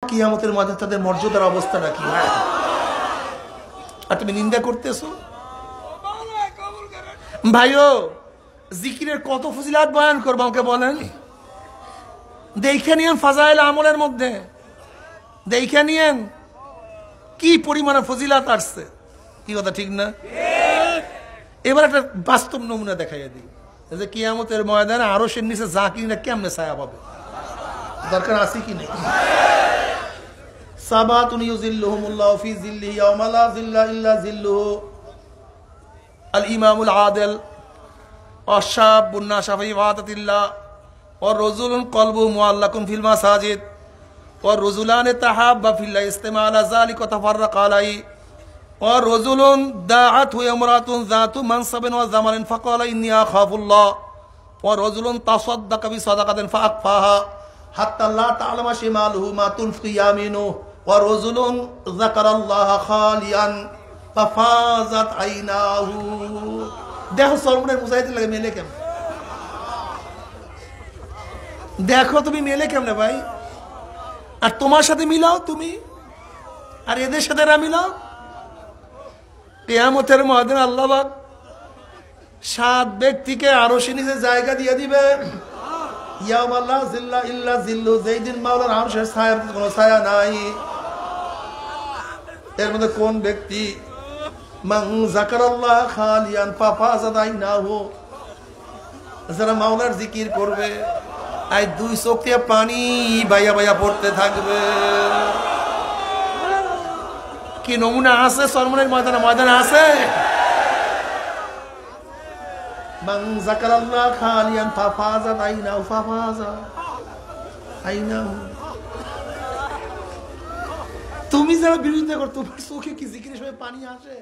কিয়ামতের মাঝে তাদের মর্যাদার অবস্থাটা কি? আর তুমি নিন্দা করতেছো। ভাইও জিকিরের কত ফজিলাত বয়ান করবো আমাকে বলেন। দেখে নিয়েন ফাজাইল আমলের মধ্যে, দেখে নিয়েন কি পরিমাণে ফজিলাত আসছে। কি কথা ঠিক না? এবার একটা বাস্তব নমুনা দেখাইয়া দিই যে কিয়ামতের ময়দানে আরো সে নিচে জাকিররা কেমনে ছায়া পাবে, দরকার আছে কি নেই? সাবাতুন ইউজিল্লুহুমুল্লাহু ফি জিল্লিহি ইয়াওমা লা জিল্লা ইল্লা জিল্লুহু, আল ইমামুল আদিল ওয়াশ-শাবুন নাশা ফি ইবাদাতিল্লাহ ওয়া রাজুলুন কলবুহু মুআল্লাকুন ফিল মাসাজিদ ওয়া রাজুলান তাহাব্বা ফিল্লাহি ইসতামা আলা যালিকা ওয়া তাফাররাকা আলাইহি ওয়া রাজুলুন দাআতহু ইমরাতুন যাতু মানসাবিন ওয়া জামালিন ফাকালা ইন্নী আখাফুল্লাহ ওয়া রাজুলুন তাসাদদাকা বিসাদাকাতিন ফাআকফাহা হাত্তা লা তা'লামা শিমালুহু মা তুনফিকু ইয়ামিনুহু ওয়া রাজুলুন যাকারাল্লাহা খালিয়ান ফাফাজাত আইনাহু। দেখো সরমনের মুজাহিদ লাগে মেলে কেমন, দেখো তুমি মেলে কেমনে ভাই। আর তোমার সাথে মিলাও তুমি, আর এদের সাথে না মিলাও। কিয়ামতের ময়দানে আল্লাহ পাক 7 ব্যক্তিকে আরশে নিচে জায়গা দিয়ে দিবে। ইয়াউমা লা জিল্লা ইল্লা জিল্লু, যেই দিন মাওলার আরশের ছায়ার কোনো ছায়া নাই। এর মধ্যে কোন ব্যক্তি? মান যাকারাল্লাহ খালিয়ান ফাফাজাত আইনাহু, যারা মাওলার জিকির করবে আই 2 চোখ দিয়ে পানি বাইয়া বাইয়া পড়তে থাকবে। কি নমুনা আছে সরমনের ময়দানে, ময়দানে আছে। মান যাকারাল্লাহ খালিয়ান ফাফাজাত আইনাহু, ফাফাজাত আইনাহু। তুমি যারা বিরোধিতা করো, তোমার চোখে কি জিকিরের সময় পানি আসে?